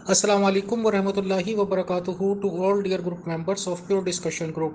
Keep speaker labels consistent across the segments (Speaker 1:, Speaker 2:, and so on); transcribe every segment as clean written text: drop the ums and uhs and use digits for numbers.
Speaker 1: Assalamu alaikum warahmatullahi wabarakatuh to all dear group members of Pure Discussion Group.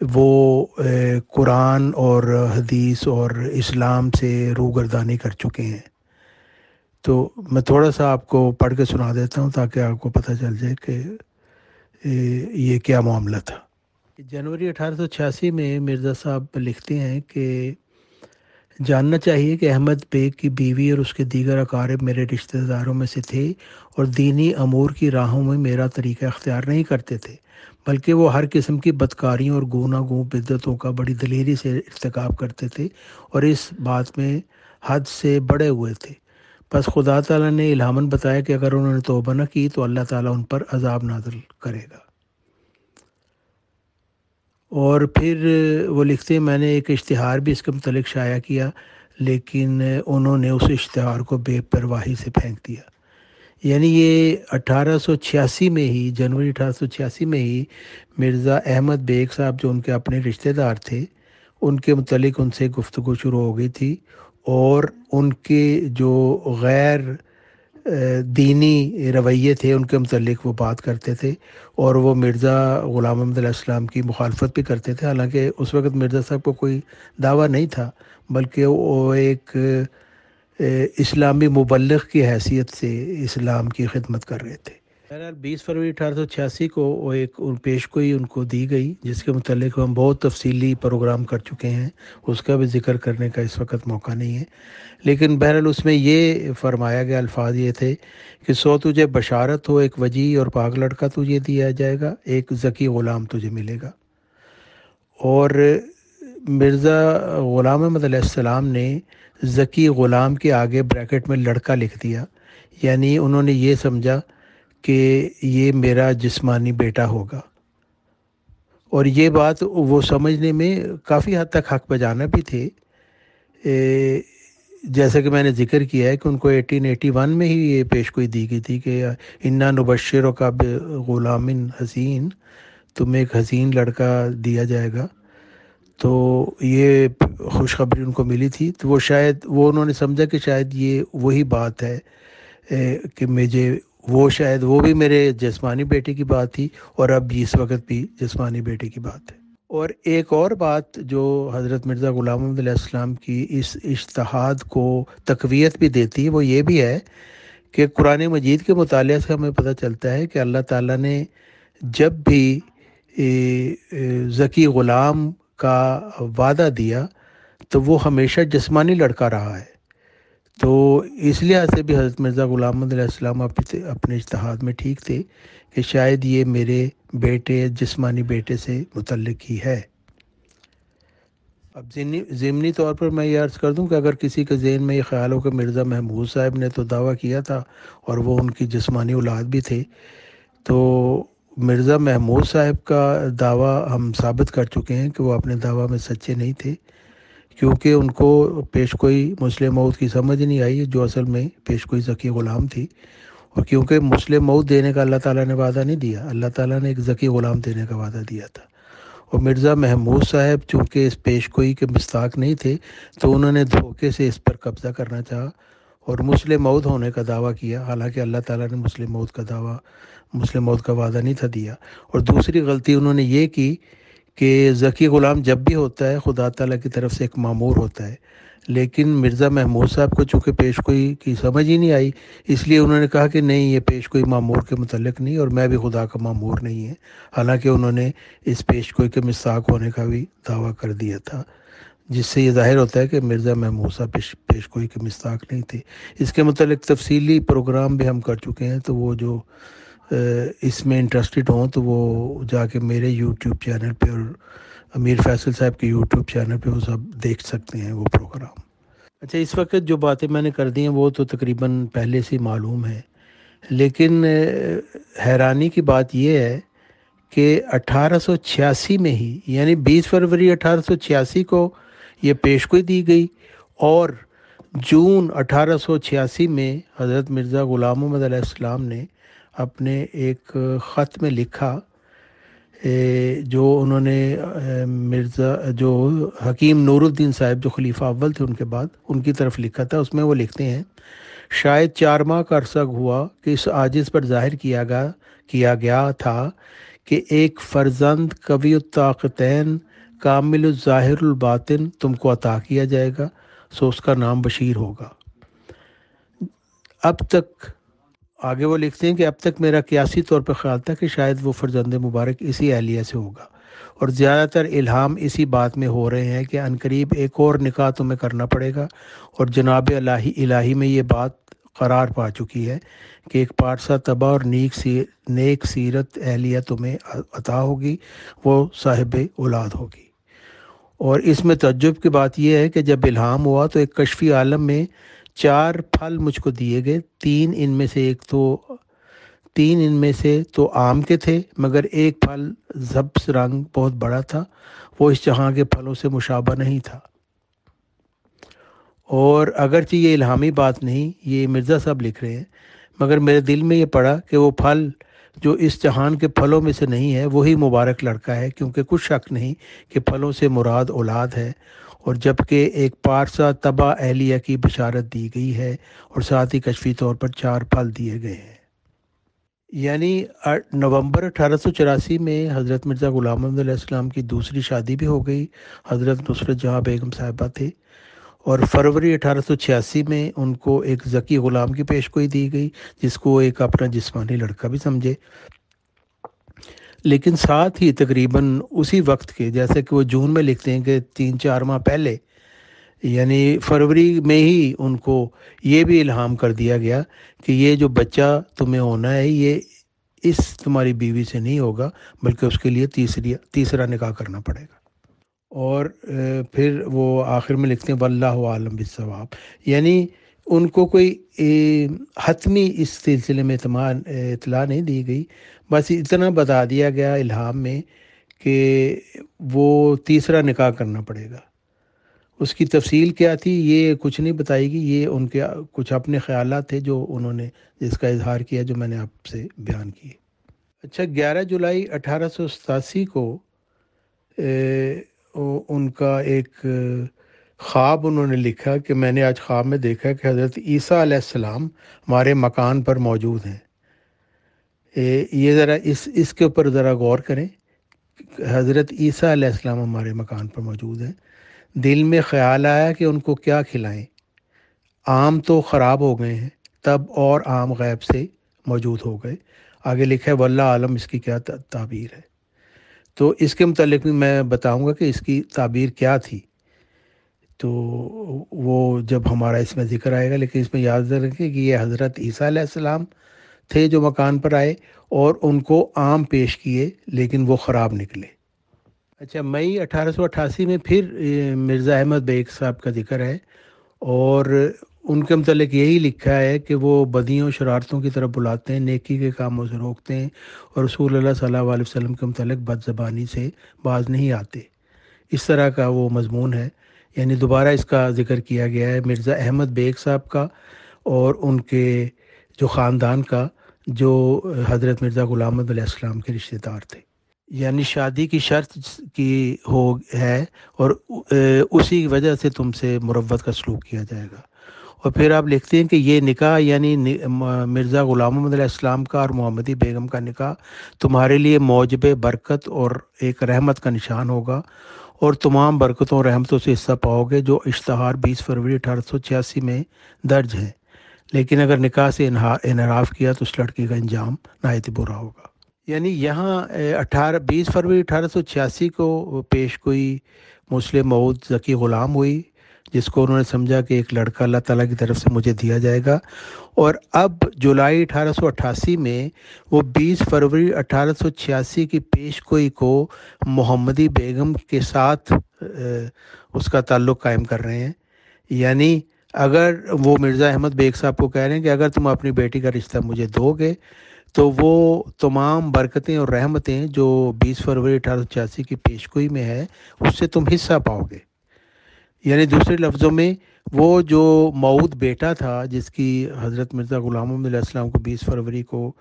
Speaker 2: وہ قرآن اور حدیث اور اسلام سے روگردانی کر چکے ہیں۔ تو میں تھوڑا سا آپ کو پڑھ کے سنا دیتا ہوں تاکہ آپ کو پتہ چل جائے کہ یہ کیا معاملہ تھا۔ جنوری 1886 میں مرزا صاحب لکھتے ہیں کہ جاننا چاہیے کہ احمد بیگ کی بیوی اور اس کے دیگر اقارب میرے رشتہ داروں میں سے تھے اور دینی امور کی راہوں میں میرا طریقہ اختیار نہیں کرتے تھے، بلکہ وہ ہر قسم کی بدکاریوں اور گوناگوں بدعتوں کا بڑی دلیری سے ارتکاب کرتے تھے اور اس بات میں حد سے بڑے ہوئے تھے۔ پس خدا تعالیٰ نے الہاماً بتایا کہ اگر انہوں نے توبہ نہ کی تو اللہ تعالیٰ ان پر عذاب نازل کرے گا۔ اور پھر وہ لکھتے ہیں میں نے ایک اشتہار بھی اس کے متعلق شائع کیا، لیکن انہوں نے اس اشتہار کو بے پرواہی سے پھینک دیا۔ یعنی یہ 1886 میں ہی، جنوری 1886 میں ہی مرزا احمد بیگ صاحب جو ان کے اپنے رشتہ دار تھے، ان کے متعلق ان سے گفتگو شروع ہو گئی تھی اور ان کے جو غیر دینی رویے تھے ان کے متعلق وہ بات کرتے تھے اور وہ مرزا غلام احمد علیہ السلام کی مخالفت بھی کرتے تھے، حالانکہ اس وقت مرزا صاحب کو کوئی دعویٰ نہیں تھا، بلکہ وہ ایک اسلامی مبلغ کی حیثیت سے اسلام کی خدمت کر رہے تھے۔ بہرحال 20 فروری 1886 کو وہ ایک پیشگوئی ان کو دی گئی جس کے متعلق ہم بہت تفصیلی پروگرام کر چکے ہیں، اس کا بھی ذکر کرنے کا اس وقت موقع نہیں ہے، لیکن بہرحال اس میں یہ فرمایا گیا الفاظ یہ تھے کہ سو تجھے بشارت ہو، ایک وجیح اور پاک لڑکا تجھے دیا جائے گا، ایک ذکی غلام تجھے ملے گا۔ اور مرزا غلام احمد علیہ السلام نے ذکی غلام کے آگے بریکٹ میں لڑکا لکھ دیا، یعنی انہوں نے یہ سمجھا کہ یہ میرا جسمانی بیٹا ہوگا، اور یہ بات وہ سمجھنے میں کافی حد تک حق بجانب بھی تھے۔ جیسا کہ میں نے ذکر کیا ہے کہ ان کو 1881 میں ہی یہ پیشگوئی دی گئی تھی کہ انا نبشرک بغلام حسین، تمہیں ایک حسین لڑکا دیا جائے گا، تو یہ خوشخبری ان کو ملی تھی۔ تو وہ شاید انہوں نے سمجھا کہ شاید یہ وہی بات ہے کہ شاید وہ بھی میرے جسمانی بیٹے کی بات تھی اور اب اس وقت بھی جسمانی بیٹے کی بات ہے۔ اور ایک اور بات جو حضرت مرزا غلام احمد علیہ السلام کی اس اجتہاد کو تقویت بھی دیتی ہے وہ یہ بھی ہے کہ قرآن مجید کے مطالعے سے ہمیں پتہ چلتا ہے کہ اللہ تعالیٰ نے جب بھی ذکی غلام کا وعدہ دیا تو وہ ہمیشہ جسمانی لڑکا رہا ہے، تو اس لحاظ سے بھی حضرت مرزا غلام احمد علیہ السلام اپنے اجتہاد میں ٹھیک تھے کہ شاید یہ میرے بیٹے جسمانی بیٹے سے متعلق ہی ہے۔ اب ضمنی طور پر میں یہ عرض کر دوں کہ اگر کسی کے ذہن میں یہ خیال ہو کہ مرزا محمود صاحب نے تو دعویٰ کیا تھا اور وہ ان کی جسمانی اولاد بھی تھے، تو مرزا محمود صاحب کا دعویٰ ہم ثابت کر چکے ہیں کہ وہ اپنے دعویٰ میں سچے نہیں تھے، کیونکہ ان کو پیشگوئی مسلم موعود کی سمجھ نہیں آئی جو اصل میں پیشگوئی ذکی غلام تھی، اور کیونکہ مسلم موعود دینے کا اللہ تعالیٰ نے وعدہ نہیں دیا، اللہ تعالیٰ نے ایک ذکی غلام دینے کا وعدہ دیا تھا، اور مرزا محمود صاحب چونکہ اس پیشگوئی کے مستحق نہیں تھے تو انہوں نے دھوکے سے اس پر قبضہ کرنا چاہا اور مسلم موعود ہونے کا دعویٰ کیا، حالانکہ اللہ تعالیٰ نے مسلم موعود کا وعدہ نہیں تھا دیا۔ اور دوسری غلطی انہوں نے یہ کی کہ ذکی غلام جب بھی ہوتا ہے خدا تعالیٰ کی طرف سے ایک مامور ہوتا ہے، لیکن مرزا محمود صاحب کو چونکہ پیشگوئی کی سمجھ ہی نہیں آئی، اس لیے انہوں نے کہا کہ نہیں، یہ پیشگوئی مامور کے متعلق نہیں اور میں بھی خدا کا مامور نہیں ہے، حالانکہ انہوں نے اس پیشگوئی کے مستحق ہونے کا بھی دعویٰ کر دیا تھا، جس سے یہ ظاہر ہوتا ہے کہ مرزا محمود صاحب پیشگوئی کے مستحق نہیں تھے۔ اس کے متعلق تفصیلی پروگرام بھی ہم کر چکے ہیں، تو وہ جو اس میں انٹرسٹڈ ہوں تو وہ جا کے میرے یوٹیوب چینل پہ اور امیر فیصل صاحب کے یوٹیوب چینل پہ وہ سب دیکھ سکتے ہیں وہ پروگرام۔ اچھا، اس وقت جو باتیں میں نے کر دی ہیں وہ تو تقریباً پہلے سے معلوم ہے، لیکن حیرانی کی بات یہ ہے کہ 1886 میں ہی، یعنی 20 فروری 1886 کو یہ پیشگوئی دی گئی، اور جون 1886 میں حضرت مرزا غلام احمد علیہ السلام نے اپنے ایک خط میں لکھا جو انہوں نے جو حکیم نور الدین صاحب جو خلیفہ اول تھے ان کے بعد ان کی طرف لکھا تھا۔ اس میں وہ لکھتے ہیں شاید 4 ماہ کا عرصہ ہوا کہ اس عاجز پر ظاہر کیا گیا تھا کہ ایک فرزند قوی الطاقتین کامل الظاہر الباطن تم کو عطا کیا جائے گا، سو اس کا نام بشیر ہوگا۔ اب تک آگے وہ لکھتے ہیں کہ اب تک میرا قیاسی طور پر خیال تھا کہ شاید وہ فرزند مبارک اسی اہلیہ سے ہوگا، اور زیادہ تر الہام اسی بات میں ہو رہے ہیں کہ عنقریب ایک اور نکاح تمہیں کرنا پڑے گا، اور جناب الہی میں یہ بات قرار پا چکی ہے کہ ایک پارسا طبع اور نیک سیرت اہلیہ تمہیں عطا ہوگی، وہ صاحب اولاد ہوگی۔ اور اس میں تعجب کی بات یہ ہے کہ جب الہام ہوا تو ایک کشفی عالم میں 4 پھل مجھ کو دیے گئے، 3 ان میں سے تو آم کے تھے، مگر ایک پھل سبز رنگ بہت بڑا تھا، وہ اس جہاں کے پھلوں سے مشابہ نہیں تھا۔ اور اگرچہ یہ الہامی بات نہیں، یہ مرزا صاحب لکھ رہے ہیں، مگر میرے دل میں یہ پڑا کہ وہ پھل جو اس جہان کے پھلوں میں سے نہیں ہے وہی مبارک لڑکا ہے، کیونکہ کچھ شک نہیں کہ پھلوں سے مراد اولاد ہے، اور جبکہ ایک پارسا طبع اہلیہ کی بشارت دی گئی ہے، اور ساتھ ہی کشفی طور پر 4 پھل دیے گئے ہیں۔ یعنی نومبر 1884 میں حضرت مرزا غلام محمد علیہ السلام کی دوسری شادی بھی ہو گئی، حضرت نصرت جہاں بیگم صاحبہ تھے، اور فروری 1886 میں ان کو ایک ذکی غلام کی پیشگوئی دی گئی، جس کو ایک اپنا جسمانی لڑکا بھی سمجھے۔ لیکن ساتھ ہی تقریباً اسی وقت کے، جیسے کہ وہ جون میں لکھتے ہیں کہ 3-4 ماہ پہلے، یعنی فروری میں ہی ان کو یہ بھی الہام کر دیا گیا کہ یہ جو بچہ تمہیں ہونا ہے یہ اس تمہاری بیوی سے نہیں ہوگا، بلکہ اس کے لیے تیسرا نکاح کرنا پڑے گا۔ اور پھر وہ آخر میں لکھتے ہیں واللہ عالم بالصواب، یعنی ان کو کوئی حتمی اس سلسلے میں اطلاع نہیں دی گئی، بس اتنا بتا دیا گیا الہام میں کہ وہ تیسرا نکاح کرنا پڑے گا۔ اس کی تفصیل کیا تھی یہ کچھ نہیں بتائی گی، یہ ان کے کچھ اپنے خیالات تھے جو انہوں نے جس کا اظہار کیا، جو میں نے آپ سے بیان کیے۔ اچھا، 11 جولائی 1887 کو ان کا ایک خواب انہوں نے لکھا کہ میں نے آج خواب میں دیکھا کہ حضرت عیسیٰ علیہ السلام ہمارے مکان پر موجود ہیں۔ یہ ذرا اس کے اوپر ذرا غور کریں، حضرت عیسیٰ علیہ السلام ہمارے مکان پر موجود ہیں۔ دل میں خیال آیا کہ ان کو کیا کھلائیں، آم تو خراب ہو گئے ہیں، تب اور آم غیب سے موجود ہو گئے۔ آگے لکھا ہے واللہ عالم اس کی کیا تعبیر ہے، تو اس کے متعلق بھی میں بتاؤں گا کہ اس کی تعبیر کیا تھی، تو وہ جب ہمارا اس میں ذکر آئے گا۔ لیکن اس میں یاد رکھیں کہ یہ حضرت عیسیٰ علیہ السلام تھے جو مکان پر آئے اور ان کو آم پیش کیے، لیکن وہ خراب نکلے۔ اچھا، مئی 1888 میں پھر مرزا احمد بیگ صاحب کا ذکر ہے، اور ان کے متعلق یہی لکھا ہے کہ وہ بدیوں شرارتوں کی طرف بلاتے ہیں، نیکی کے کاموں سے روکتے ہیں، اور رسول اللہ صلی اللہ علیہ وسلم کے متعلق بد زبانی سے باز نہیں آتے۔ اس طرح کا وہ مضمون ہے، یعنی دوبارہ اس کا ذکر کیا گیا ہے مرزا احمد بیگ صاحب کا اور ان کے جو خاندان کا، جو حضرت مرزا غلام محمد علیہ السلام کے رشتہ دار تھے۔ یعنی شادی کی شرط کی ہے، اور اسی وجہ سے تم سے مروت کا سلوک کیا جائے گا۔ اور پھر آپ لکھتے ہیں کہ یہ نکاح یعنی مرزا غلام محمد علیہ السلام کا اور محمدی بیگم کا نکاح تمہارے لیے موجب برکت اور ایک رحمت کا نشان ہوگا، اور تمام برکتوں اور رحمتوں سے حصہ پاؤ گے جو اشتہار 20 فروری 1886 میں درج ہیں۔ لیکن اگر نکاح سے انحراف کیا تو اس لڑکی کا انجام نہایت برا ہوگا۔ یعنی یہاں 20 فروری 1886 کو پیش گوئی مسلم موعود ذکی غلام ہوئی، جس کو انہوں نے سمجھا کہ ایک لڑکا اللہ تعالیٰ کی طرف سے مجھے دیا جائے گا، اور اب جولائی 1888 میں وہ 20 فروری 1886 کی پیش گوئی کو محمدی بیگم کے ساتھ اس کا تعلق قائم کر رہے ہیں۔ یعنی اگر وہ مرزا احمد بیگ صاحب کو کہہ رہے ہیں کہ اگر تم اپنی بیٹی کا رشتہ مجھے دو گے تو وہ تمام برکتیں اور رحمتیں جو 20 فروری 1886 کی پیشگوئی میں ہے اس سے تم حصہ پاؤ گے۔ یعنی دوسرے لفظوں میں وہ جو موعود بیٹا تھا جس کی حضرت مرزا غلام محمد علیہ السلام کو 20 فروری کو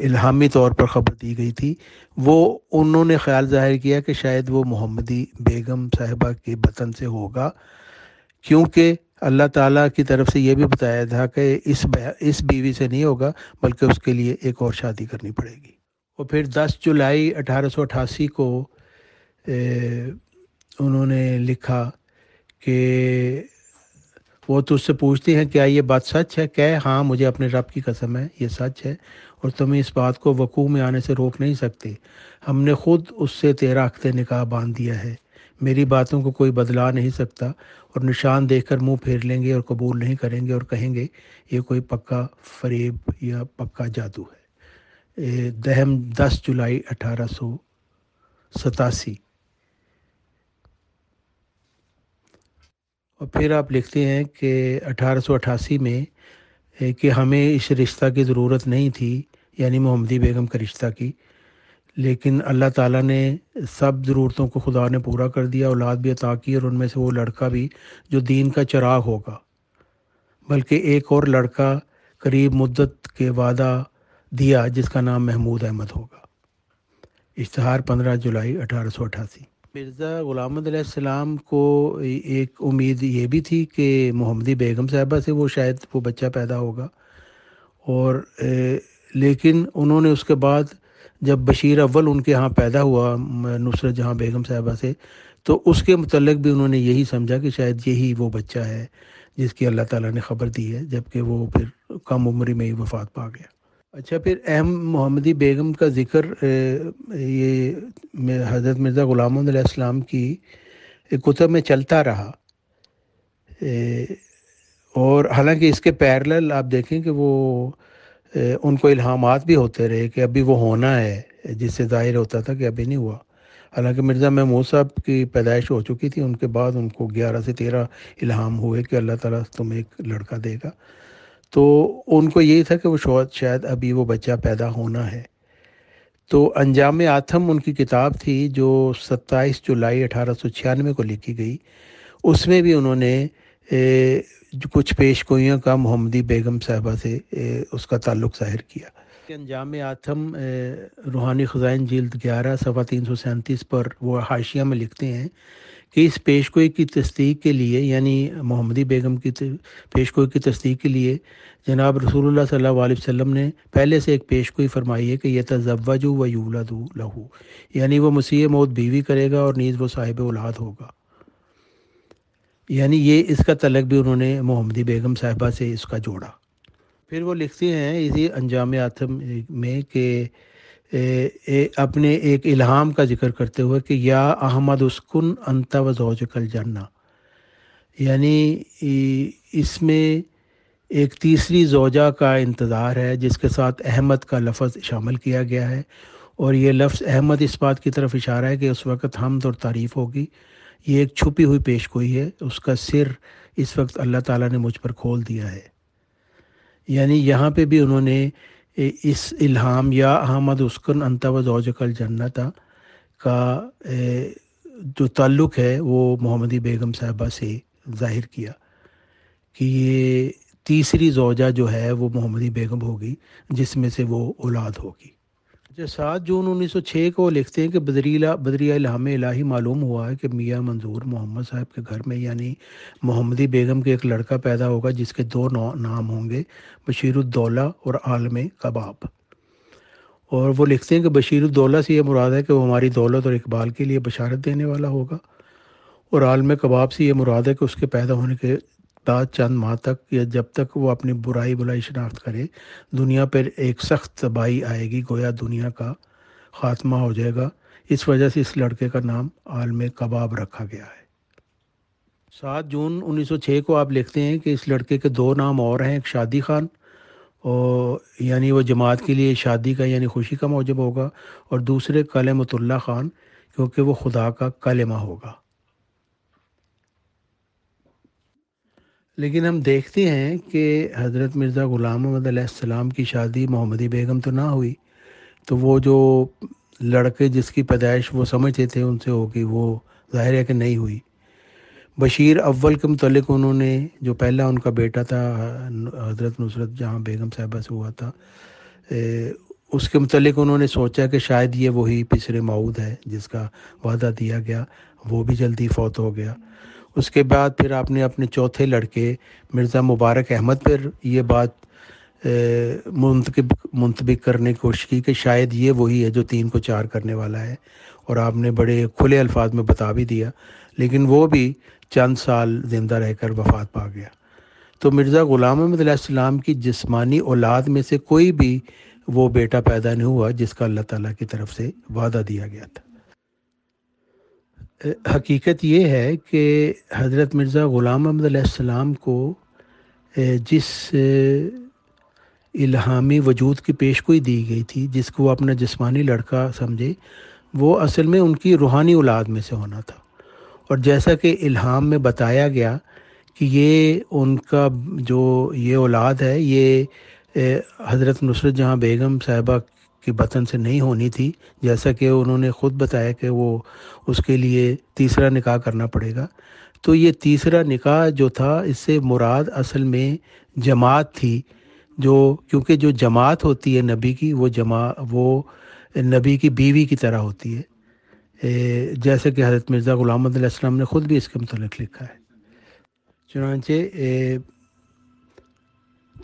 Speaker 2: الہامی طور پر خبر دی گئی تھی، وہ انہوں نے خیال ظاہر کیا کہ شاید وہ محمدی بیگم صاحبہ کے بطن سے ہوگا، کیونکہ اللہ تعالیٰ کی طرف سے یہ بھی بتایا تھا کہ اس بیوی سے نہیں ہوگا بلکہ اس کے لیے ایک اور شادی کرنی پڑے گی۔ اور پھر 10 جولائی 1888 کو انہوں نے لکھا کہ وہ تجھ سے پوچھتی ہیں کیا یہ بات سچ ہے؟ کہ ہاں مجھے اپنے رب کی قسم ہے یہ سچ ہے، اور تمہیں اس بات کو وقوع میں آنے سے روک نہیں سکتے۔ ہم نے خود اس سے 13 عقد نکاح باندھ دیا ہے، میری باتوں کو کوئی بدلا نہیں سکتا، اور نشان دیکھ کر منہ پھیر لیں گے اور قبول نہیں کریں گے اور کہیں گے یہ کوئی پکا فریب یا پکا جادو ہے۔ دہم 10 جولائی 1887۔ اور پھر آپ لکھتے ہیں کہ 1888 میں کہ ہمیں اس رشتہ کی ضرورت نہیں تھی، یعنی محمدی بیگم کا رشتہ کی، لیکن اللہ تعالیٰ نے سب ضرورتوں کو خدا نے پورا کر دیا، اولاد بھی عطا کی، اور ان میں سے وہ لڑکا بھی جو دین کا چراغ ہوگا، بلکہ ایک اور لڑکا قریب مدت کے وعدہ دیا جس کا نام محمود احمد ہوگا۔ اشتہار 15 جولائی 1888۔ مرزا غلام محمد علیہ السلام کو ایک امید یہ بھی تھی کہ محمدی بیگم صاحبہ سے وہ شاید وہ بچہ پیدا ہوگا، اور لیکن انہوں نے اس کے بعد جب بشیر اول ان کے ہاں پیدا ہوا نصرت جہاں بیگم صاحبہ سے، تو اس کے متعلق بھی انہوں نے یہی سمجھا کہ شاید یہی وہ بچہ ہے جس کی اللہ تعالیٰ نے خبر دی ہے، جبکہ وہ پھر کم عمری میں ہی وفات پا گیا۔ اچھا، پھر اہم محمدی بیگم کا ذکر یہ حضرت مرزا غلام محمد علیہ السلام کی کتب میں چلتا رہا، اور حالانکہ اس کے پیرلل آپ دیکھیں کہ وہ ان کو الہامات بھی ہوتے رہے کہ ابھی وہ ہونا ہے، جس سے ظاہر ہوتا تھا کہ ابھی نہیں ہوا۔ حالانکہ مرزا محمود صاحب کی پیدائش ہو چکی تھی، ان کے بعد ان کو 11 سے 13 الہام ہوئے کہ اللہ تعالیٰ تمہیں ایک لڑکا دے گا، تو ان کو یہی تھا کہ وہ شاید ابھی وہ بچہ پیدا ہونا ہے۔ تو انجام آتم ان کی کتاب تھی جو 27 جولائی 1896 کو لکھی گئی، اس میں بھی انہوں نے کچھ پیش گوئیوں کا محمدی بیگم صاحبہ سے اس کا تعلق ظاہر کیا۔ انجام آتم روحانی خزائن جلد 11 صفحہ 337 پر وہ حاشیہ میں لکھتے ہیں کہ اس پیشگوئی کی تصدیق کے لیے، یعنی محمدی بیگم کی پیشگوئی کی تصدیق کے لیے جناب رسول اللہ صلی اللہ علیہ وسلم نے پہلے سے ایک پیشگوئی فرمائی ہے کہ یتزوج و یولد لہ، یعنی وہ مسیح موت بیوی کرے گا اور نیز وہ صاحب اولاد ہوگا، یعنی یہ اس کا تعلق بھی انہوں نے محمدی بیگم صاحبہ سے اس کا جوڑا۔ پھر وہ لکھتے ہیں اسی انجام آتم میں کہ اپنے ایک الہام کا ذکر کرتے ہوئے کہ یا احمد اسکن انت و زوجک الجنہ، یعنی اس میں ایک تیسری زوجہ کا انتظار ہے جس کے ساتھ احمد کا لفظ شامل کیا گیا ہے، اور یہ لفظ احمد اس بات کی طرف اشارہ ہے کہ اس وقت حمد اور تعریف ہوگی۔ یہ ایک چھپی ہوئی پیش گوئی ہے، اس کا سر اس وقت اللہ تعالیٰ نے مجھ پر کھول دیا ہے۔ یعنی یہاں پہ بھی انہوں نے اس الہام یا احمد اسکن انت و زوجک الجنت کا جو تعلق ہے وہ محمدی بیگم صاحبہ سے ظاہر کیا کہ یہ تیسری زوجہ جو ہے وہ محمدی بیگم ہوگی جس میں سے وہ اولاد ہوگی۔ جو 7 جون 1906 کو لکھتے ہیں کہ بدریہ الہام الہی معلوم ہوا ہے کہ میاں منظور محمد صاحب کے گھر میں یعنی محمدی بیگم کے ایک لڑکا پیدا ہوگا جس کے 2 نام ہوں گے، بشیر الدولہ اور عالم کباب۔ اور وہ لکھتے ہیں کہ بشیر الدولہ سے یہ مراد ہے کہ وہ ہماری دولت اور اقبال کے لیے بشارت دینے والا ہوگا، اور عالم کباب سے یہ مراد ہے کہ اس کے پیدا ہونے کے بعد چند ماہ تک یا جب تک وہ اپنی برائی شناخت کرے، دنیا پر ایک سخت تباہی آئے گی، گویا دنیا کا خاتمہ ہو جائے گا۔ اس وجہ سے اس لڑکے کا نام عالم کباب رکھا گیا ہے۔ 7 جون 1906 کو آپ لکھتے ہیں کہ اس لڑکے کے 2 نام اور ہیں، ایک شادی خان، اور یعنی وہ جماعت کے لیے شادی کا یعنی خوشی کا موجب ہوگا، اور دوسرے کلمۃ اللہ خان کیونکہ وہ خدا کا کلمہ ہوگا۔ لیکن ہم دیکھتے ہیں کہ حضرت مرزا غلام محمد علیہ السلام کی شادی محمدی بیگم تو نہ ہوئی، تو وہ جو لڑکے جس کی پیدائش وہ سمجھتے تھے ان سے ہوگی، وہ ظاہر ہے کہ نہیں ہوئی۔ بشیر اول کے متعلق انہوں نے جو پہلا ان کا بیٹا تھا حضرت نصرت جہاں بیگم صاحبہ سے ہوا تھا، اس کے متعلق انہوں نے سوچا کہ شاید یہ وہی پسر موعود ہے جس کا وعدہ دیا گیا، وہ بھی جلدی فوت ہو گیا۔ اس کے بعد پھر آپ نے اپنے چوتھے لڑکے مرزا مبارک احمد پر یہ بات منطبق کرنے کی کوشش کی کہ شاید یہ وہی ہے جو 3 کو 4 کرنے والا ہے، اور آپ نے بڑے کھلے الفاظ میں بتا بھی دیا، لیکن وہ بھی چند سال زندہ رہ کر وفات پا گیا۔ تو مرزا غلام احمد علیہ السلام کی جسمانی اولاد میں سے کوئی بھی وہ بیٹا پیدا نہیں ہوا جس کا اللہ تعالیٰ کی طرف سے وعدہ دیا گیا تھا۔ حقیقت یہ ہے کہ حضرت مرزا غلام احمد علیہ السلام کو جس الہامی وجود کی پیشگوئی دی گئی تھی، جس کو وہ اپنا جسمانی لڑکا سمجھے، وہ اصل میں ان کی روحانی اولاد میں سے ہونا تھا۔ اور جیسا کہ الہام میں بتایا گیا کہ یہ ان کا جو یہ اولاد ہے، یہ حضرت نصرت جہاں بیگم صاحبہ کی بطن سے نہیں ہونی تھی، جیسا کہ انہوں نے خود بتایا کہ وہ اس کے لیے تیسرا نکاح کرنا پڑے گا۔ تو یہ تیسرا نکاح جو تھا، اس سے مراد اصل میں جماعت تھی، جو کیونکہ جو جماعت ہوتی ہے نبی کی، وہ نبی کی بیوی کی طرح ہوتی ہے، جیسے کہ حضرت مرزا غلام احمد علیہ السلام نے خود بھی اس کے متعلق لکھا ہے۔ چنانچہ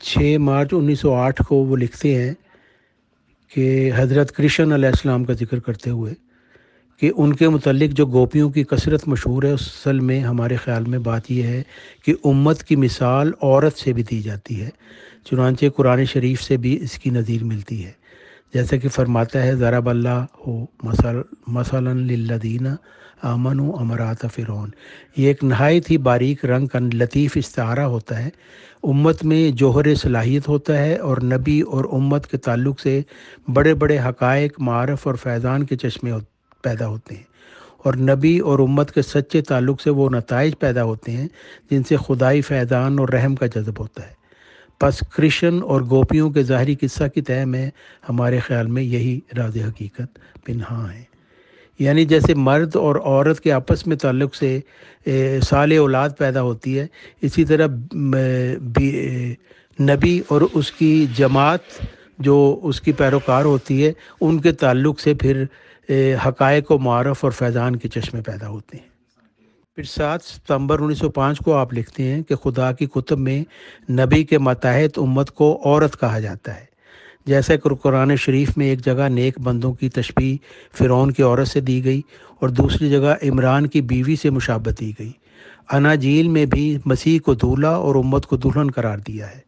Speaker 2: 6 مارچ 1908 کو وہ لکھتے ہیں کہ حضرت کرشن علیہ السلام کا ذکر کرتے ہوئے کہ ان کے متعلق جو گوپیوں کی کثرت مشہور ہے، اصل میں ہمارے خیال میں بات یہ ہے کہ امت کی مثال عورت سے بھی دی جاتی ہے، چنانچہ قرآن شریف سے بھی اس کی نظیر ملتی ہے، جیسا کہ فرماتا ہے ضرب اللہ ہو مثلا للذین آمنوا امرات فرعون۔ یہ ایک نہایت ہی باریک رنگ کا لطیف استعارہ ہوتا ہے۔ امت میں جوہر صلاحیت ہوتا ہے، اور نبی اور امت کے تعلق سے بڑے بڑے حقائق، معارف اور فیضان کے چشمے پیدا ہوتے ہیں، اور نبی اور امت کے سچے تعلق سے وہ نتائج پیدا ہوتے ہیں جن سے خدائی فیضان اور رحم کا جذب ہوتا ہے۔ پس کرشن اور گوپیوں کے ظاہری قصہ کی تہ میں ہمارے خیال میں یہی راز حقیقت پنہاں ہے۔ یعنی جیسے مرد اور عورت کے آپس میں تعلق سے صالح اولاد پیدا ہوتی ہے، اسی طرح نبی اور اس کی جماعت جو اس کی پیروکار ہوتی ہے، ان کے تعلق سے پھر حقائق و معارف اور فیضان کے چشمے پیدا ہوتے ہیں۔ پھر 7 ستمبر 1905 کو آپ لکھتے ہیں کہ خدا کی کتب میں نبی کے ماتحت امت کو عورت کہا جاتا ہے، جیسا کہ قرآن شریف میں ایک جگہ نیک بندوں کی تشبیہ فرعون کی عورت سے دی گئی اور دوسری جگہ عمران کی بیوی سے مشابہت دی گئی۔ اناجیل میں بھی مسیح کو دولہا اور امت کو دلہن قرار دیا ہے۔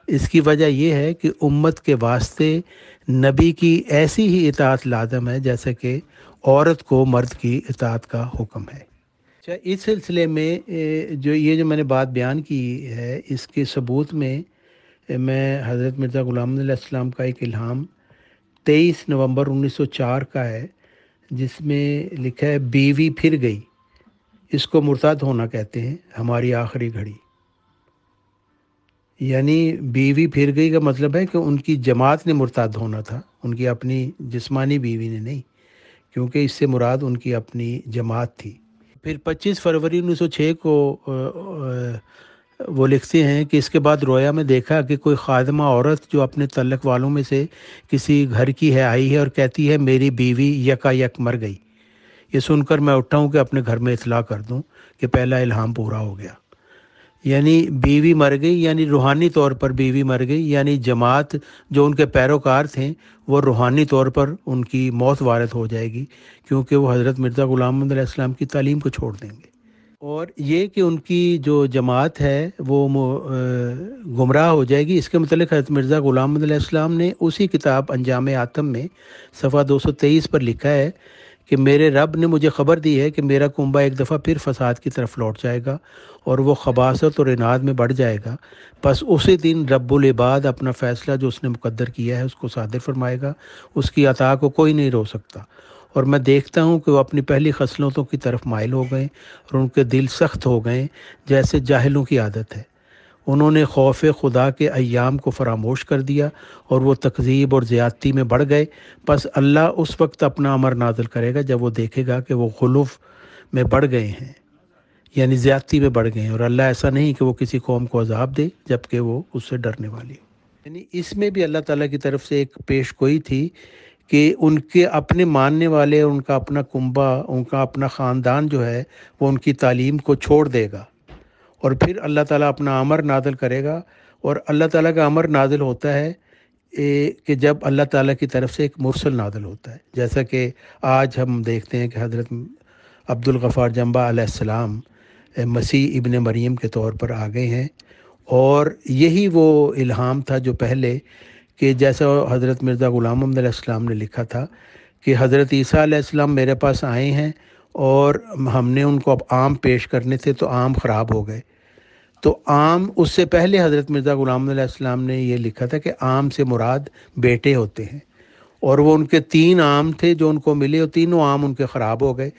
Speaker 2: اس کی وجہ یہ ہے کہ امت کے واسطے نبی کی ایسی ہی اطاعت لازم ہے جیسا کہ عورت کو مرد کی اطاعت کا حکم ہے۔ اچھا، اس سلسلے میں جو میں نے بات بیان کی ہے، اس کے ثبوت میں میں حضرت مرزا غلام علیہ السلام کا ایک الہام 23 نومبر 1904 کا ہے، جس میں لکھا ہے بیوی پھر گئی، اس کو مرتد ہونا کہتے ہیں، ہماری آخری گھڑی۔ یعنی بیوی پھر گئی کا مطلب ہے کہ ان کی جماعت نے مرتد ہونا تھا، ان کی اپنی جسمانی بیوی نے نہیں، کیونکہ اس سے مراد ان کی اپنی جماعت تھی۔ پھر 25 فروری 1906 کو وہ لکھتے ہیں کہ اس کے بعد رویا میں دیکھا کہ کوئی خادمہ عورت جو اپنے تعلق والوں میں سے کسی گھر کی ہے آئی ہے اور کہتی ہے میری بیوی یکا یک مر گئی۔ یہ سن کر میں اٹھا ہوں کہ اپنے گھر میں اطلاع کر دوں کہ پہلا الہام پورا ہو گیا۔ یعنی بیوی مر گئی، یعنی روحانی طور پر بیوی مر گئی، یعنی جماعت جو ان کے پیروکار تھے وہ روحانی طور پر ان کی موت وارد ہو جائے گی، کیونکہ وہ حضرت مرزا غلام احمد علیہ السلام کی تعلیم کو چھوڑ دیں گے۔ اور یہ کہ ان کی جو جماعت ہے وہ گمراہ ہو جائے گی، اس کے متعلق حضرت مرزا غلام احمد علیہ السلام نے اسی کتاب انجام آتم میں صفحہ 223 پر لکھا ہے کہ میرے رب نے مجھے خبر دی ہے کہ میرا کنبہ ایک دفعہ پھر فساد کی طرف لوٹ جائے گا اور وہ خباثت اور اناد میں بڑھ جائے گا۔ پس اسی دن رب العباد اپنا فیصلہ جو اس نے مقدر کیا ہے اس کو صادر فرمائے گا، اس کی عطا کو کوئی نہیں روک سکتا۔ اور میں دیکھتا ہوں کہ وہ اپنی پہلی خصلتوں کی طرف مائل ہو گئے اور ان کے دل سخت ہو گئے، جیسے جاہلوں کی عادت ہے۔ انہوں نے خوف خدا کے ایام کو فراموش کر دیا اور وہ تکذیب اور زیادتی میں بڑھ گئے۔ پس اللہ اس وقت اپنا امر نازل کرے گا جب وہ دیکھے گا کہ وہ غلوف میں بڑھ گئے ہیں، یعنی زیادتی میں بڑھ گئے ہیں، اور اللہ ایسا نہیں کہ وہ کسی قوم کو عذاب دے جبکہ وہ اس سے ڈرنے والی ہو۔ یعنی اس میں بھی اللہ تعالیٰ کی طرف سے ایک پیش گوئی تھی کہ ان کے اپنے ماننے والے، ان کا اپنا کنبہ، ان کا اپنا خاندان جو ہے وہ ان کی تعلیم کو چھوڑ دے گا، اور پھر اللہ تعالیٰ اپنا امر نازل کرے گا۔ اور اللہ تعالیٰ کا امر نازل ہوتا ہے کہ جب اللہ تعالیٰ کی طرف سے ایک مرسل نازل ہوتا ہے، جیسا کہ آج ہم دیکھتے ہیں کہ حضرت عبد الغفار جنبہ علیہ السلام مسیح ابن مریم کے طور پر آ گئے ہیں، اور یہی وہ الہام تھا جو پہلے کہ جیسا حضرت مرزا غلام محمد علیہ السلام نے لکھا تھا کہ حضرت عیسیٰ علیہ السلام میرے پاس آئے ہیں اور ہم نے ان کو اب آم پیش کرنے تھے تو آم خراب ہو گئے۔ تو آم، اس سے پہلے حضرت مرزا غلام محمد علیہ السلام نے یہ لکھا تھا کہ آم سے مراد بیٹے ہوتے ہیں، اور وہ ان کے 3 آم تھے جو ان کو ملے، اور تینوں آم ان کے خراب ہو گئے،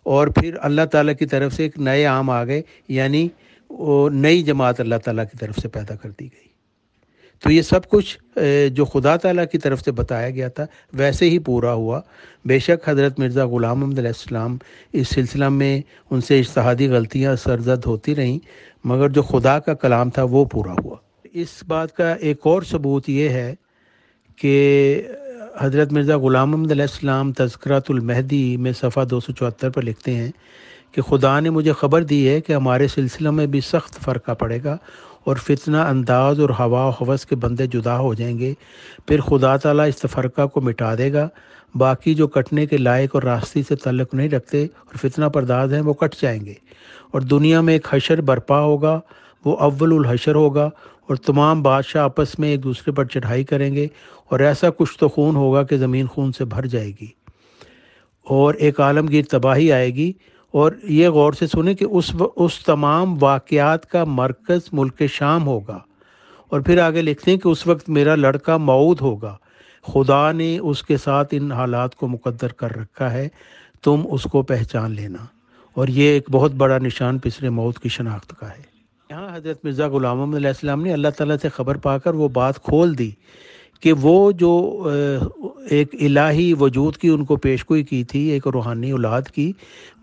Speaker 2: اور پھر اللہ تعالیٰ کی طرف سے ایک نئے آم آ گئے، یعنی وہ نئی جماعت اللہ تعالیٰ کی طرف سے پیدا کر دی گئی۔ تو یہ سب کچھ جو خدا تعالیٰ کی طرف سے بتایا گیا تھا ویسے ہی پورا ہوا۔ بے شک حضرت مرزا غلام محمد علیہ السلام اس سلسلہ میں ان سے اجتہادی غلطیاں سرزد ہوتی رہیں، مگر جو خدا کا کلام تھا وہ پورا ہوا۔ اس بات کا ایک اور ثبوت یہ ہے کہ حضرت مرزا غلام محمد علیہ السلام تذکرۃ المہدی میں صفحہ 274 پر لکھتے ہیں کہ خدا نے مجھے خبر دی ہے کہ ہمارے سلسلہ میں بھی سخت فرقہ پڑے گا، اور فتنہ انداز اور ہوا و ہوس کے بندے جدا ہو جائیں گے، پھر خدا تعالیٰ اس فرقہ کو مٹا دے گا، باقی جو کٹنے کے لائق اور راستے سے تعلق نہیں رکھتے اور فتنہ پرداز ہیں وہ کٹ جائیں گے، اور دنیا میں ایک حشر برپا ہوگا، وہ اول الحشر ہوگا، اور تمام بادشاہ آپس میں ایک دوسرے پر چڑھائی کریں گے، اور ایسا کچھ تو خون ہوگا کہ زمین خون سے بھر جائے گی، اور ایک عالمگیر تباہی آئے گی۔ اور یہ غور سے سنیں کہ اس تمام واقعات کا مرکز ملک شام ہوگا، اور پھر آگے لکھتے ہیں کہ اس وقت میرا لڑکا موعود ہوگا، خدا نے اس کے ساتھ ان حالات کو مقدر کر رکھا ہے، تم اس کو پہچان لینا، اور یہ ایک بہت بڑا نشان پسر موت کی شناخت کا ہے۔ یہاں حضرت مرزا غلام محمد علیہ السلام نے اللہ تعالیٰ سے خبر پا کر وہ بات کھول دی کہ وہ جو ایک الہی وجود کی ان کو پیشگوئی کی تھی، ایک روحانی اولاد کی،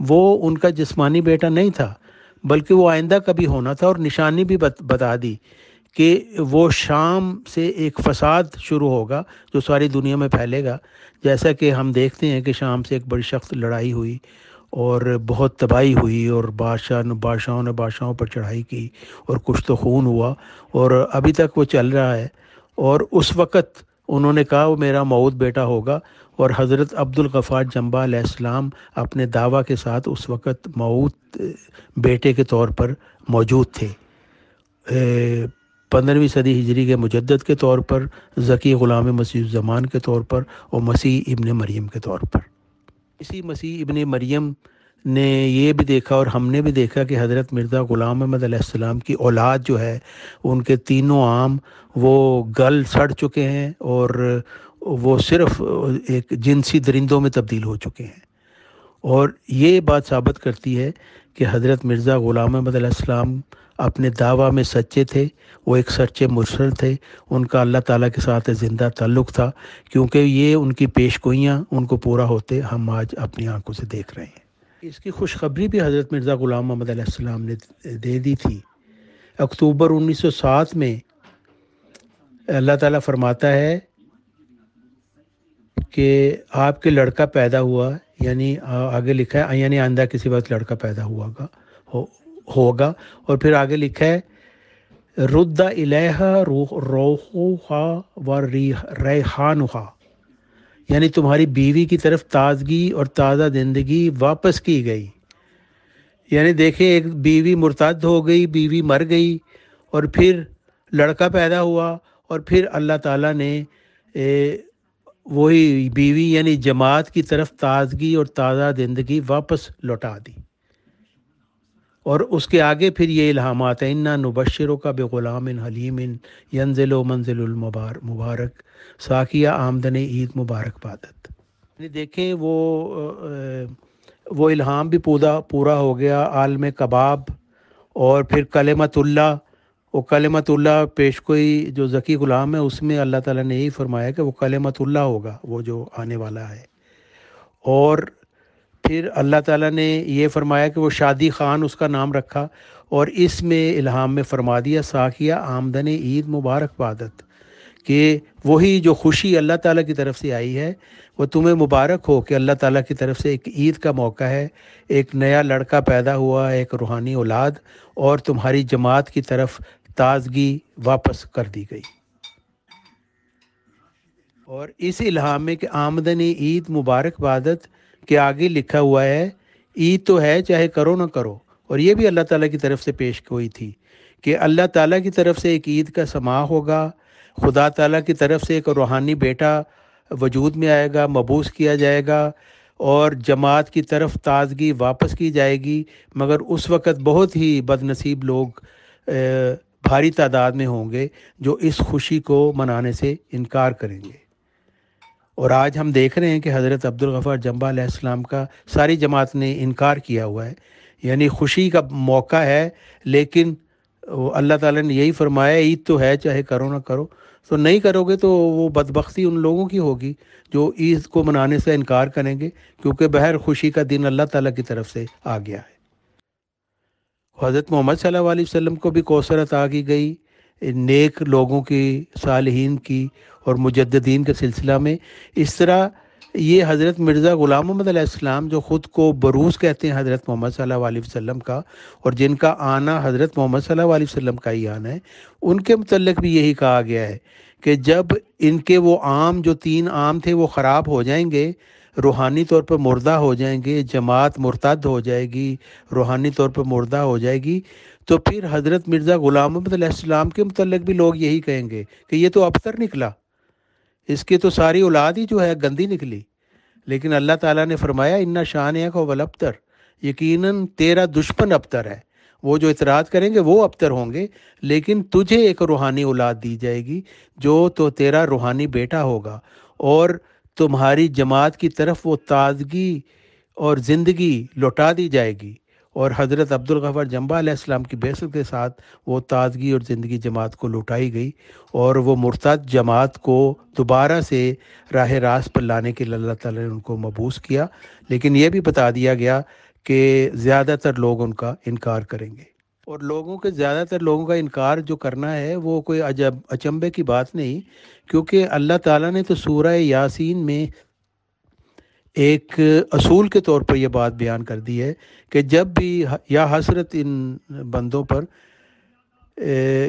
Speaker 2: وہ ان کا جسمانی بیٹا نہیں تھا، بلکہ وہ آئندہ کبھی ہونا تھا، اور نشانی بھی بتا دی کہ وہ شام سے ایک فساد شروع ہوگا جو ساری دنیا میں پھیلے گا، جیسا کہ ہم دیکھتے ہیں کہ شام سے ایک بڑی سخت لڑائی ہوئی اور بہت تباہی ہوئی، اور بادشاہوں نے بادشاہوں پر چڑھائی کی، اور کچھ تو خون ہوا، اور ابھی تک وہ چل رہا ہے۔ اور اس وقت انہوں نے کہا وہ میرا موعود بیٹا ہوگا، اور حضرت عبد الغفار جنبہ علیہ السلام اپنے دعویٰ کے ساتھ اس وقت موعود بیٹے کے طور پر موجود تھے، 15ویں صدی ہجری کے مجدد کے طور پر، ذکی غلام مسیح الزمان کے طور پر، اور مسیح ابن مریم کے طور پر۔ اسی مسیح ابن مریم نے یہ بھی دیکھا، اور ہم نے بھی دیکھا، کہ حضرت مرزا غلام محمد علیہ السلام کی اولاد جو ہے ان کے تینوں عام وہ گل سڑ چکے ہیں، اور وہ صرف ایک جنسی درندوں میں تبدیل ہو چکے ہیں، اور یہ بات ثابت کرتی ہے کہ حضرت مرزا غلام محمد علیہ السلام اپنے دعویٰ میں سچے تھے، وہ ایک سچے مرسل تھے، ان کا اللہ تعالیٰ کے ساتھ زندہ تعلق تھا، کیونکہ یہ ان کی پیشگوئیاں ان کو پورا ہوتے ہم آج اپنی آنکھوں سے دیکھ رہے ہیں۔ اس کی خوشخبری بھی حضرت مرزا غلام محمد علیہ السلام نے دے دی تھی۔ اکتوبر 1907 میں اللہ تعالیٰ فرماتا ہے کہ آپ کے لڑکا پیدا ہوا، یعنی آگے لکھا ہے یعنی آئندہ کسی وقت لڑکا پیدا ہوگا، اور پھر آگے لکھا ہے رد الیہا روحھا و ریحانھا، یعنی تمہاری بیوی کی طرف تازگی اور تازہ زندگی واپس کی گئی۔ یعنی دیکھیں، ایک بیوی مرتد ہو گئی، بیوی مر گئی، اور پھر لڑکا پیدا ہوا، اور پھر اللہ تعالیٰ نے وہی بیوی یعنی جماعت کی طرف تازگی اور تازہ زندگی واپس لوٹا دی۔ اور اس کے آگے پھر یہ الہامات ہیں، اِنَّا نُبَشِّرُکَ بِغُلَامٍ حَلِیمٍ يَنزِلُ مَنزِلُ المبارک ساقیہ آمدن عید مبارک بادت۔ یعنی دیکھیں وہ الہام بھی پورا ہو گیا، عالم کباب، اور پھر کلمت اللہ، وہ کلمت اللہ پیشگوئی جو ذکی غلام ہے اس میں اللہ تعالیٰ نے یہی فرمایا کہ وہ کلمت اللہ ہوگا، وہ جو آنے والا ہے۔ اور پھر اللہ تعالیٰ نے یہ فرمایا کہ وہ شادی خان اس کا نام رکھا، اور اس میں الہام میں فرما دیا ساقیہ آمدن عید مبارک بادت، کہ وہی جو خوشی اللہ تعالیٰ کی طرف سے آئی ہے وہ تمہیں مبارک ہو، کہ اللہ تعالیٰ کی طرف سے ایک عید کا موقع ہے، ایک نیا لڑکا پیدا ہوا، ایک روحانی اولاد، اور تمہاری جماعت کی طرف تازگی واپس کر دی گئی۔ اور اس الہام میں کہ آمدن عید مبارک بادت کے آگے لکھا ہوا ہے عید تو ہے چاہے کرو نہ کرو، اور یہ بھی اللہ تعالیٰ کی طرف سے پیش گوئی تھی کہ اللہ تعالیٰ کی طرف سے ایک عید کا سماع ہوگا، خدا تعالیٰ کی طرف سے ایک روحانی بیٹا وجود میں آئے گا، مبعوث کیا جائے گا، اور جماعت کی طرف تازگی واپس کی جائے گی، مگر اس وقت بہت ہی بد نصیب لوگ بھاری تعداد میں ہوں گے جو اس خوشی کو منانے سے انکار کریں گے۔ اور آج ہم دیکھ رہے ہیں کہ حضرت عبدالغفار جمبہ علیہ السلام کا ساری جماعت نے انکار کیا ہوا ہے، یعنی خوشی کا موقع ہے لیکن اللہ تعالیٰ نے یہی فرمایا عید تو ہے چاہے کرو نہ کرو، تو نہیں کرو گے تو وہ بدبختی ان لوگوں کی ہوگی جو عید کو منانے سے انکار کریں گے، کیونکہ بہر خوشی کا دن اللہ تعالیٰ کی طرف سے آ گیا ہے۔ حضرت محمد صلی اللہ علیہ وسلم کو بھی کوثر عطا کی گئی نیک لوگوں کی، صالحین کی اور مجددین کے سلسلہ میں۔ اس طرح یہ حضرت مرزا غلام محمد علیہ السلام جو خود کو بروز کہتے ہیں حضرت محمد صلی اللہ علیہ وسلم کا، اور جن کا آنا حضرت محمد صلی اللہ علیہ وسلم کا ہی آنا ہے، ان کے متعلق بھی یہی کہا گیا ہے کہ جب ان کے وہ عام جو 3 عام تھے وہ خراب ہو جائیں گے، روحانی طور پر مردہ ہو جائیں گے، جماعت مرتد ہو جائے گی، روحانی طور پر مردہ ہو جائے گی، تو پھر حضرت مرزا غلام محمد علیہ السلام کے متعلق بھی لوگ یہی کہیں گے کہ یہ تو ابتر نکلا، اس کی تو ساری اولاد ہی جو ہے گندی نکلی۔ لیکن اللہ تعالیٰ نے فرمایا اِنَّ شَانِئَکَ هُوَ الْأَبْتَرُ، یقیناً تیرا دشمن ابتر ہے، وہ جو اعتراض کریں گے وہ ابتر ہوں گے، لیکن تجھے ایک روحانی اولاد دی جائے گی جو تو تیرا روحانی بیٹا ہوگا، اور تمہاری جماعت کی طرف وہ تازگی اور زندگی لوٹا دی جائے گی، اور حضرت عبدالغفار جمبہ علیہ السلام کی بعثت کے ساتھ وہ تازگی اور زندگی جماعت کو لوٹائی گئی، اور وہ مرتد جماعت کو دوبارہ سے راہ راست پر لانے کے لیے اللہ تعالیٰ نے ان کو مبعوث کیا، لیکن یہ بھی بتا دیا گیا کہ زیادہ تر لوگ ان کا انکار کریں گے۔ اور زیادہ تر لوگوں کا انکار جو کرنا ہے وہ کوئی اچنبے کی بات نہیں، کیونکہ اللہ تعالیٰ نے تو سورہ یاسین میں ایک اصول کے طور پر یہ بات بیان کر دی ہے کہ جب بھی یا حسرت ان بندوں پر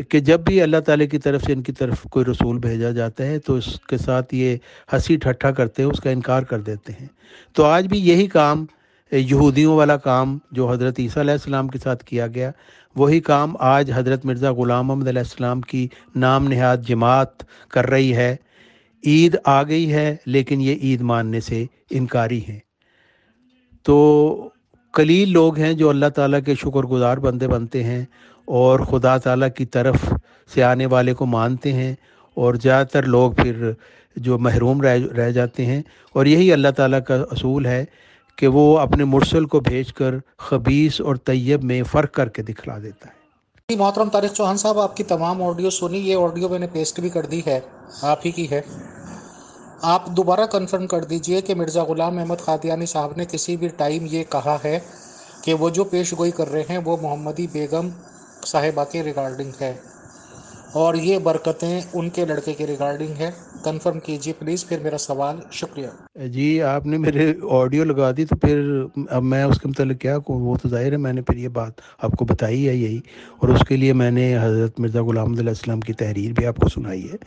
Speaker 2: کہ جب بھی اللہ تعالیٰ کی طرف سے ان کی طرف کوئی رسول بھیجا جاتا ہے تو اس کے ساتھ یہ ہنسی ٹھٹھا کرتے ہیں، اس کا انکار کر دیتے ہیں۔ تو آج بھی یہی کام، یہودیوں والا کام جو حضرت عیسیٰ علیہ السلام کے ساتھ کیا گیا، وہی کام آج حضرت مرزا غلام محمد علیہ السلام کی نام نہاد جماعت کر رہی ہے۔ عید آ گئی ہے لیکن یہ عید ماننے سے انکاری ہیں۔ تو قلیل لوگ ہیں جو اللہ تعالیٰ کے شکر گزار بندے بنتے ہیں اور خدا تعالیٰ کی طرف سے آنے والے کو مانتے ہیں، اور زیادہ تر لوگ پھر جو محروم رہ جاتے ہیں، اور یہی اللہ تعالیٰ کا اصول ہے کہ وہ اپنے مرسل کو بھیج کر خبیث اور طیب میں فرق کر کے دکھلا دیتا ہے۔
Speaker 1: محترم طارق چوہان صاحب، آپ کی تمام آڈیو سنی، یہ آڈیو میں نے پیسٹ بھی کر دی ہے، آپ ہی کی ہے۔ آپ دوبارہ کنفرم کر دیجئے کہ مرزا غلام احمد قادیانی صاحب نے کسی بھی ٹائم یہ کہا ہے کہ وہ جو پیش گوئی کر رہے ہیں وہ محمدی بیگم صاحبہ کے ریگارڈنگ ہے، اور یہ برکتیں ان کے لڑکے کے ریگارڈنگ ہے؟ کنفرم کیجئے پلیز، پھر میرا سوال۔ شکریہ
Speaker 2: جی، آپ نے میرے آڈیو لگا دی تو پھر اب میں اس کے متعلق کیا کہوں؟ وہ تو ظاہر ہے میں نے پھر یہ بات آپ کو بتائی ہے یہی، اور اس کے لیے میں نے حضرت مرزا غلام محمد علیہ السلام کی تحریر بھی آپ کو سنائی ہے۔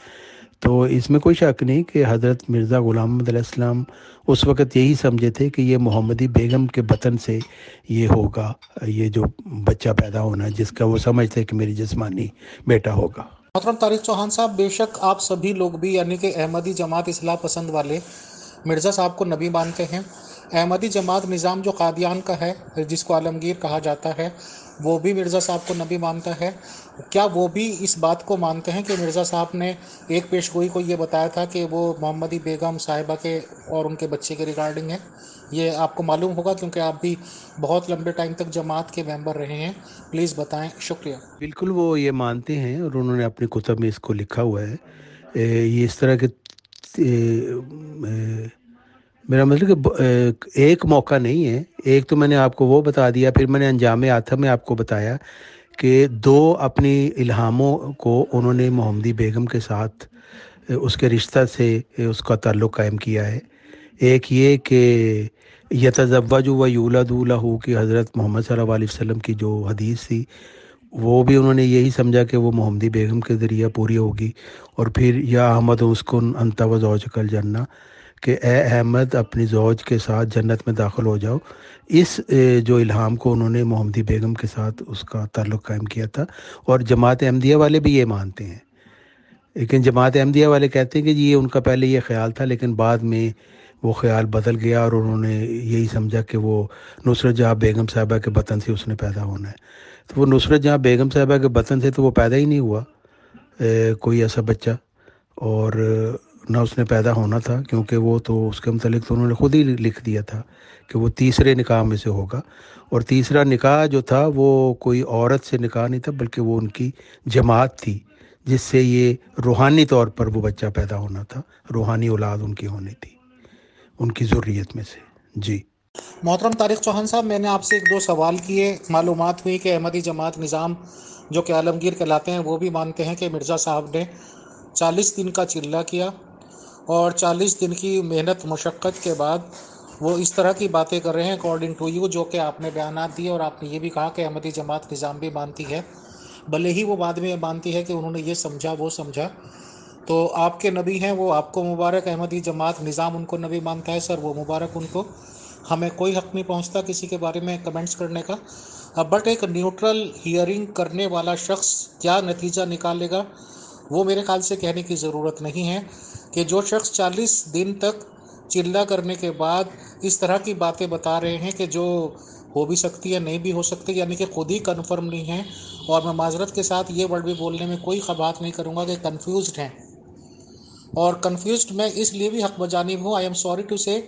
Speaker 2: تو اس میں کوئی شک نہیں کہ حضرت مرزا غلام محمد علیہ السلام اس وقت یہی سمجھے تھے کہ یہ محمدی بیگم کے بطن سے یہ ہوگا، یہ جو بچہ پیدا ہونا جس کا وہ سمجھتے کہ میری جسمانی بیٹا ہوگا۔
Speaker 1: محترم طارق چوہان صاحب، بے شک آپ سبھی لوگ بھی یعنی کہ احمدی جماعت اصلاح پسند والے مرزا صاحب کو نبی مانتے ہیں۔ احمدی جماعت نظام جو قادیان کا ہے، جس کو عالمگیر کہا جاتا ہے، وہ بھی مرزا صاحب کو نبی مانتا ہے۔ کیا وہ بھی اس بات کو مانتے ہیں کہ مرزا صاحب نے ایک پیش گوئی کو یہ بتایا تھا کہ وہ محمدی بیگم صاحبہ کے اور ان کے بچے کے ریگارڈنگ ہے؟ یہ آپ کو معلوم ہوگا کیونکہ آپ بھی بہت لمبے ٹائم تک جماعت کے ممبر رہے ہیں، پلیز بتائیں، شکریہ۔
Speaker 2: بالکل وہ یہ مانتے ہیں اور انہوں نے اپنی کتب میں اس کو لکھا ہوا ہے۔ یہ اس طرح کے میرا مطلب کہ ایک موقع نہیں ہے، ایک تو میں نے آپ کو وہ بتا دیا، پھر میں نے انجام آتم میں آپ کو بتایا کہ 2 اپنی الہاموں کو انہوں نے محمدی بیگم کے ساتھ اس کے رشتہ سے اس کا تعلق قائم کیا ہے۔ ایک یہ کہ یتزوج و یولد لہ کی حضرت محمد صلی اللہ علیہ وسلم کی جو حدیث تھی، وہ بھی انہوں نے یہی سمجھا کہ وہ محمدی بیگم کے ذریعہ پوری ہوگی. اور پھر یا احمد اسکن انت و زوجک الجنہ، کہ اے احمد اپنی زوج کے ساتھ جنت میں داخل ہو جاؤ. اس جو الہام کو انہوں نے محمدی بیگم کے ساتھ اس کا تعلق قائم کیا تھا. اور جماعت احمدیہ والے بھی یہ مانتے ہیں، لیکن جماعت احمدیہ والے کہتے ہیں کہ جی یہ ان کا پہلے یہ خیال تھا، لیکن بعد میں وہ خیال بدل گیا اور انہوں نے یہی سمجھا کہ وہ نصرت جہاں بیگم صاحبہ کے بطن سے اس نے پیدا ہونا ہے. تو وہ نصرت جہاں بیگم صاحبہ کے بطن سے تو وہ پیدا ہی نہیں ہوا کوئی ایسا بچہ، اور نہ اس نے پیدا ہونا تھا، کیونکہ وہ تو اس کے متعلق تو انہوں نے خود ہی لکھ دیا تھا کہ وہ تیسرے نکاح میں سے ہوگا. اور تیسرا نکاح جو تھا وہ کوئی عورت سے نکاح نہیں تھا، بلکہ وہ ان کی جماعت تھی جس سے یہ روحانی طور پر وہ بچہ پیدا ہونا تھا، روحانی اولاد ان کی ہونی تھی ان کی ذریت میں سے. جی
Speaker 1: محترم طارق چوہان صاحب، میں نے آپ سے ایک دو سوال کیے، معلومات ہوئی کہ احمدی جماعت نظام جو کہ عالمگیر کہلاتے ہیں وہ بھی مانتے ہیں کہ مرزا صاحب نے 40 دن کا چلہ کیا، اور 40 دن کی محنت مشقت کے بعد وہ اس طرح کی باتیں کر رہے ہیں اکارڈنگ ٹو یو، جو کہ آپ نے بیانات دیے. اور آپ نے یہ بھی کہا کہ احمدی جماعت نظام بھی مانتی ہے، بھلے ہی وہ بعد میں مانتی ہے کہ انہوں نے یہ سمجھا وہ سمجھا. تو آپ کے نبی ہیں، وہ آپ کو مبارک. احمدی جماعت نظام ان کو نبی مانتا ہے سر، وہ مبارک ان کو. ہمیں کوئی حق نہیں پہنچتا کسی کے بارے میں کمنٹس کرنے کا، بٹ ایک نیوٹرل ہیئرنگ کرنے والا شخص کیا نتیجہ نکالے گا وہ میرے خیال سے کہنے کی ضرورت نہیں ہے. کہ جو شخص 40 دن تک چلہ کرنے کے بعد اس طرح کی باتیں بتا رہے ہیں کہ جو ہو بھی سکتی ہے نہیں بھی ہو سکتی، یعنی کہ خود ہی کنفرم نہیں ہے. اور میں معذرت کے ساتھ یہ ورڈ بھی بولنے میں کوئی خبات نہیں کروں گا کہ کنفیوزڈ ہیں. اور کنفیوزڈ میں اس لیے بھی حق بجانب ہوں، آئی ایم سوری ٹو سے،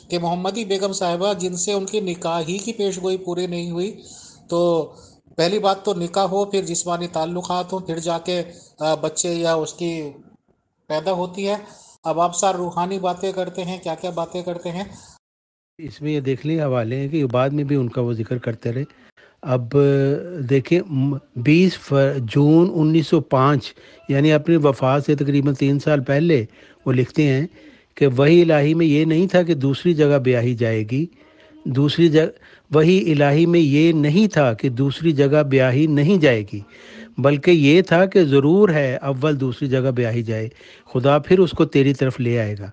Speaker 1: کہ محمدی بیگم صاحبہ جن سے ان کی نکاح ہی کی پیش گوئی پوری نہیں ہوئی، تو پہلی بات تو نکاح ہو، پھر جسمانی تعلقات ہوں، پھر جا کے بچے یا اس کی پیدا ہوتی ہے. اب آپ سر روحانی باتیں کرتے ہیں، کیا کیا باتیں کرتے ہیں.
Speaker 2: اس میں یہ دیکھ لیں حوالے ہیں کہ بعد میں بھی ان کا وہ ذکر کرتے رہے. اب دیکھیں 20 جون 1905 یعنی اپنی وفات سے تقریباً 3 سال پہلے وہ لکھتے ہیں کہ وحی الہی میں یہ نہیں تھا کہ دوسری جگہ بیاہی جائے گی، وحی الہی میں یہ نہیں تھا کہ دوسری جگہ بیاہی نہیں جائے گی، بلکہ یہ تھا کہ ضرور ہے اول دوسری جگہ بیاہی جائے، خدا پھر اس کو تیری طرف لے آئے گا.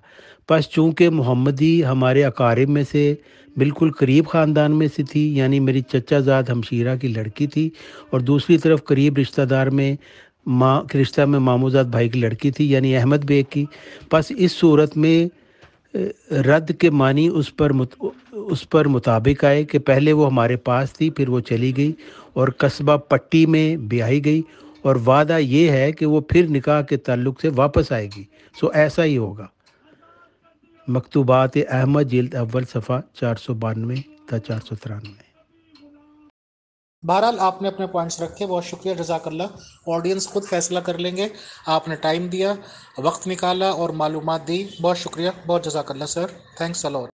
Speaker 2: پس چونکہ محمدی ہمارے اقارب میں سے بالکل قریب خاندان میں سے تھی، یعنی میری چچا زاد ہمشیرہ کی لڑکی تھی، اور دوسری طرف قریب رشتہ دار میں رشتہ میں ماموزاد بھائی کی لڑکی تھی یعنی احمد بیگ کی. پس اس صورت میں رد کے معنی اس پر مطابق آئے کہ پہلے وہ ہمارے پاس تھی، پھر وہ چلی گئی اور قصبہ پٹی میں بیاہی گئی، اور وعدہ یہ ہے کہ وہ پھر نکاح کے تعلق سے واپس آئے گی. سو ایسا ہی ہوگا. مکتوبات احمد جلد اول صفحہ 492 تا 493.
Speaker 1: بہرحال آپ نے اپنے پوائنٹس رکھے، بہت شکریہ، جزاک اللہ. آڈینس خود فیصلہ کر لیں گے. آپ نے ٹائم دیا، وقت نکالا اور معلومات دی، بہت شکریہ، بہت جزاک اللہ سر، تھینکس الاٹ.